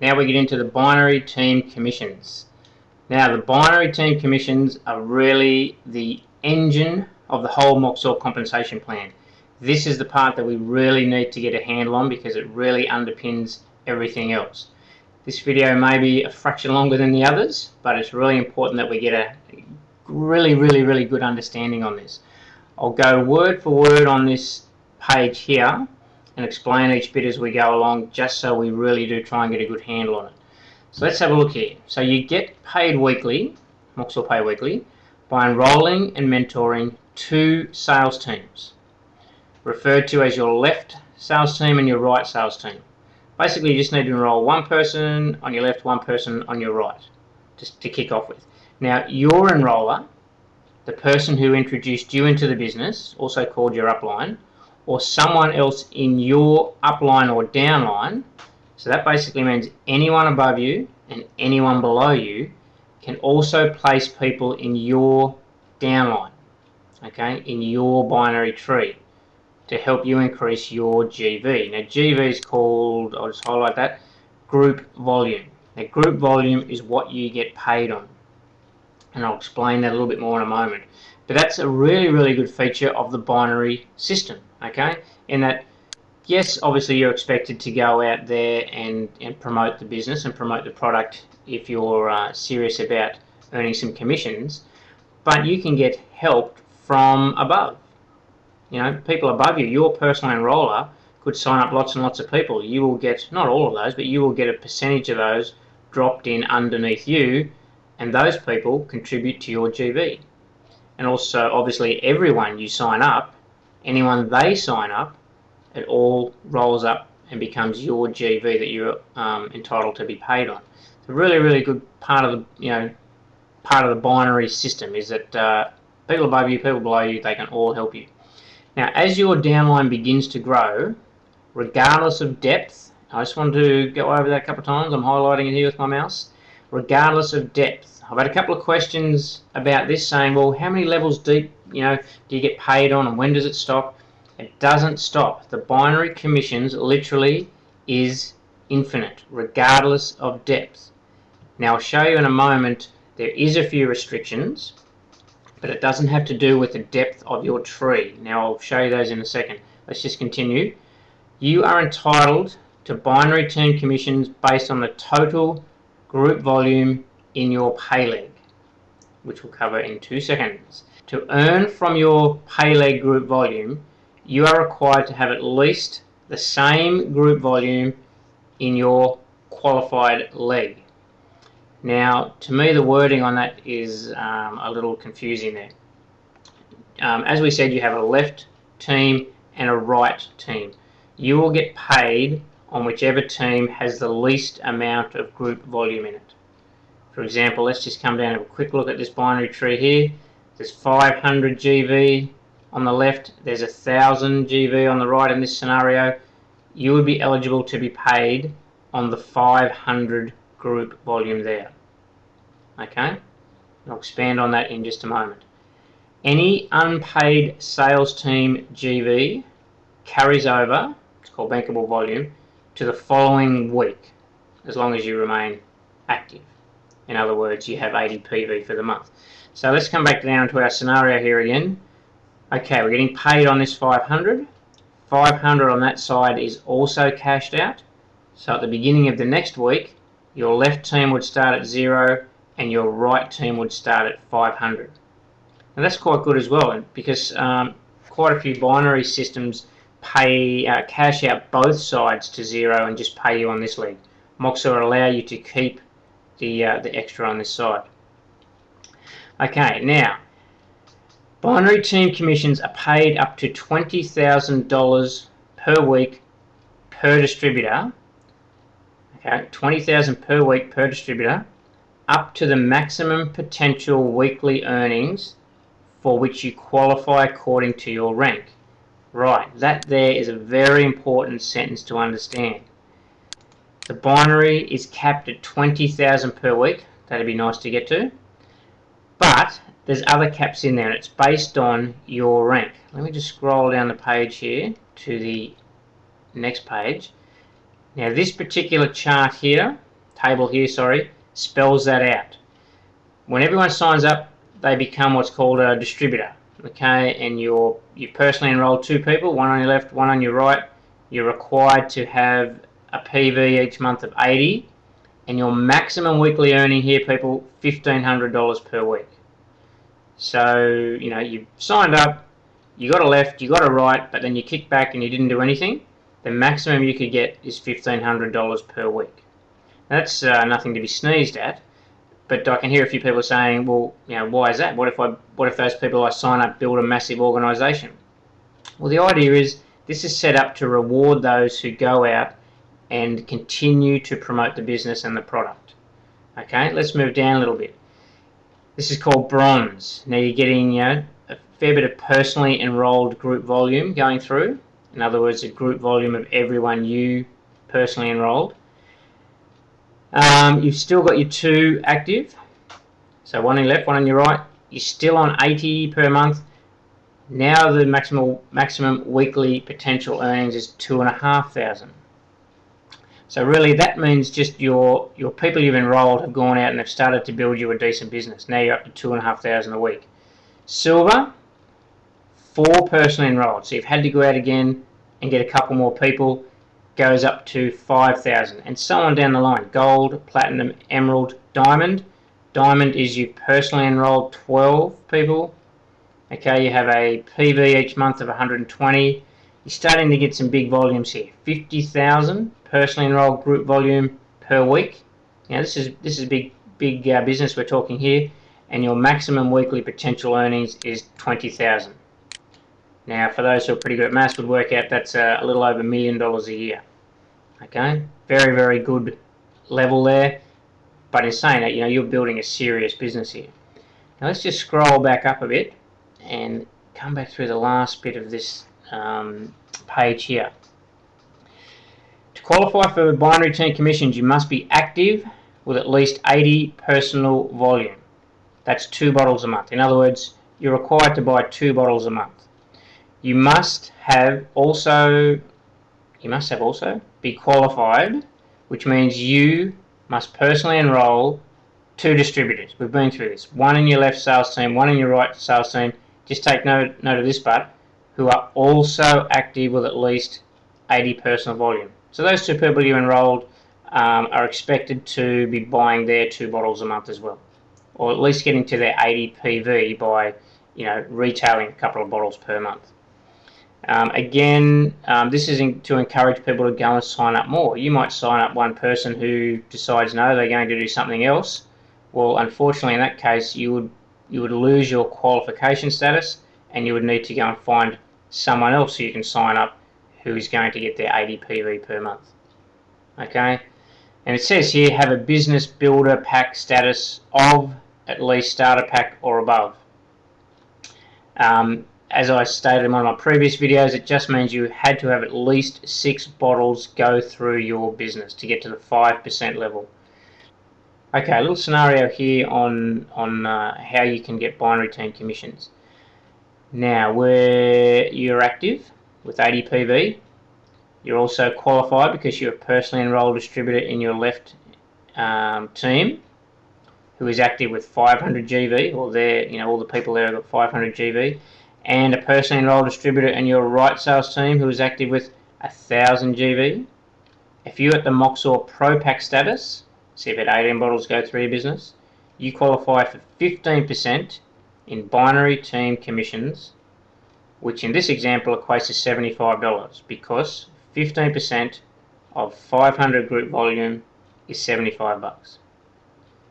Now we get into the binary team commissions. Now the binary team commissions are really the engine of the whole Moxxor compensation plan. This is the part that we really need to get a handle on because it really underpins everything else. This video may be a fraction longer than the others, but it's really important that we get a really good understanding on this. I'll go word for word on this page here and explain each bit as we go along, just so we really do try and get a good handle on it. So let's have a look here. So you get paid weekly, Moxxor Pay Weekly, by enrolling and mentoring 2 sales teams, referred to as your left sales team and your right sales team. Basically, you just need to enroll one person on your left, one person on your right, just to kick off with. Now, your enroller, the person who introduced you into the business, also called your upline, or someone else in your upline or downline, so that basically means anyone above you and anyone below you, can also place people in your downline, okay, in your binary tree, to help you increase your GV. Now GV is called, I'll just highlight that, group volume. Now group volume is what you get paid on, and I'll explain that a little bit more in a moment. But that's a really good feature of the binary system, okay, in that yes, obviously you're expected to go out there and promote the business and promote the product if you're serious about earning some commissions, but you can get help from above. You know, people above you, your personal enroller could sign up lots and lots of people. You will get, not all of those, but you will get a percentage of those dropped in underneath you, and those people contribute to your GV. And also, obviously, everyone you sign up, anyone they sign up, it all rolls up and becomes your GV that you're entitled to be paid on. It's a really good part of the binary system is that people above you, people below you, they can all help you. Now, as your downline begins to grow, regardless of depth, I just wanted to go over that a couple of times. I'm highlighting it here with my mouse. Regardless of depth, I've had a couple of questions about this saying, well, how many levels deep, do you get paid on, and when does it stop? It doesn't stop. The binary commissions literally is infinite, regardless of depth. Now, I'll show you in a moment, there is a few restrictions, but it doesn't have to do with the depth of your tree. Now, I'll show you those in a second. Let's just continue. You are entitled to binary team commissions based on the total group volume in your pay leg, which we'll cover in 2 seconds. To earn from your pay leg group volume, you are required to have at least the same group volume in your qualified leg. Now, to me, the wording on that is a little confusing there. As we said, you have a left team and a right team. You will get paid on whichever team has the least amount of group volume in it. For example, let's just come down and have a quick look at this binary tree here. There's 500 GV on the left, there's 1,000 GV on the right in this scenario. You would be eligible to be paid on the 500 group volume there. Okay? I'll expand on that in just a moment. Any unpaid sales team GV carries over, it's called bankable volume, to the following week, as long as you remain active. In other words, you have 80 PV for the month. So let's come back down to our scenario here again. Okay, we're getting paid on this 500. 500 on that side is also cashed out. So at the beginning of the next week, your left team would start at 0 and your right team would start at 500. And that's quite good as well, because quite a few binary systems cash out both sides to 0 and just pay you on this leg. Moxxor allow you to keep the extra on this side. Okay, now binary team commissions are paid up to $20,000 per week per distributor. Okay, $20,000 per week per distributor, up to the maximum potential weekly earnings for which you qualify according to your rank. Right, that there is a very important sentence to understand. The binary is capped at $20,000 per week. That'd be nice to get to. But there's other caps in there, and it's based on your rank. Let me just scroll down the page here to the next page. Now this particular chart here table here, sorry, spells that out. When everyone signs up, they become what's called a distributor. Okay, and you personally enrolled 2 people, one on your left, one on your right. You're required to have a PV each month of 80, and your maximum weekly earning here, people, $1,500 per week. So, you know, you signed up, you got a left, you got a right, but then you kicked back and you didn't do anything. The maximum you could get is $1,500 per week. That's nothing to be sneezed at. But I can hear a few people saying, well, you know, why is that? What if those people I sign up build a massive organisation? Well, the idea is this is set up to reward those who go out and continue to promote the business and the product. Okay, let's move down a little bit. This is called bronze. Now you're getting, you know, a fair bit of personally enrolled group volume going through. In other words, a group volume of everyone you personally enrolled. You've still got your 2 active, so one on your left, one on your right. You're still on 80 per month. Now the maximum weekly potential earnings is 2,500. So really that means just your people you've enrolled have gone out and have started to build you a decent business. Now you're up to 2,500 a week. Silver, 4 personally enrolled. So you've had to go out again and get a couple more people. Goes up to 5,000, and so on down the line. Gold, platinum, emerald, diamond. Diamond is you personally enrolled 12 people. Okay, you have a PV each month of 120. You're starting to get some big volumes here. 50,000 personally enrolled group volume per week. Now this is big business we're talking here, and your maximum weekly potential earnings is 20,000. Now, for those who are pretty good at maths, would work out that's a little over $1 million a year. Okay, very, very good level there. But in saying that, you know, you're building a serious business here. Now, let's just scroll back up a bit and come back through the last bit of this page here. To qualify for binary team commissions, you must be active with at least 80 personal volume. That's 2 bottles a month. In other words, you're required to buy 2 bottles a month. You must also be qualified, which means you must personally enroll 2 distributors. We've been through this. One in your left sales team, one in your right sales team. Just take note of this part, who are also active with at least 80 personal volume. So those 2 people you enrolled are expected to be buying their 2 bottles a month as well, or at least getting to their 80 PV by, you know, retailing a couple of bottles per month. This is to encourage people to go and sign up more. You might sign up one person who decides no, they're going to do something else. Well, unfortunately, in that case, you would lose your qualification status, and you would need to go and find someone else who you can sign up who is going to get their 80 PV per month. Okay, and it says here have a business builder pack status of at least starter pack or above. As I stated in one of my previous videos, it just means you had to have at least 6 bottles go through your business to get to the 5% level. Okay, a little scenario here on how you can get binary team commissions. Now, where you're active with 80 PV, you're also qualified because you're a personally enrolled distributor in your left team who is active with 500 GV, or all the people there have got 500 GV. And a personally enrolled distributor in your right sales team who is active with 1,000 GV. If you're at the Moxxor Pro Pack status, see if 18 bottles go through your business, you qualify for 15% in binary team commissions, which in this example equates to $75 because 15% of 500 group volume is $75.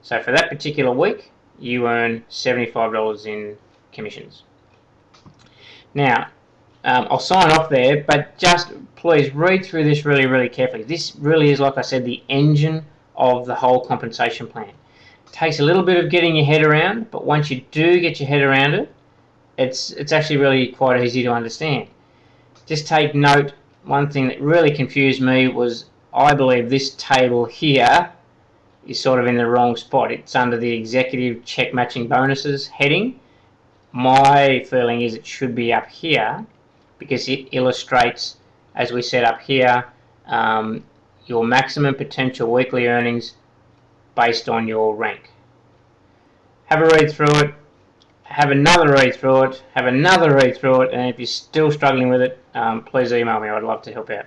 So for that particular week, you earn $75 in commissions. Now, I'll sign off there, but just please read through this really, really carefully. This really is, like I said, the engine of the whole compensation plan. It takes a little bit of getting your head around, but once you do get your head around it, it's actually really quite easy to understand. Just take note, one thing that really confused me was I believe this table here is sort of in the wrong spot. It's under the executive check matching bonuses heading. My feeling is it should be up here because it illustrates, as we said up here, your maximum potential weekly earnings based on your rank. Have a read through it, have another read through it, have another read through it, and if you're still struggling with it, please email me. I'd love to help out.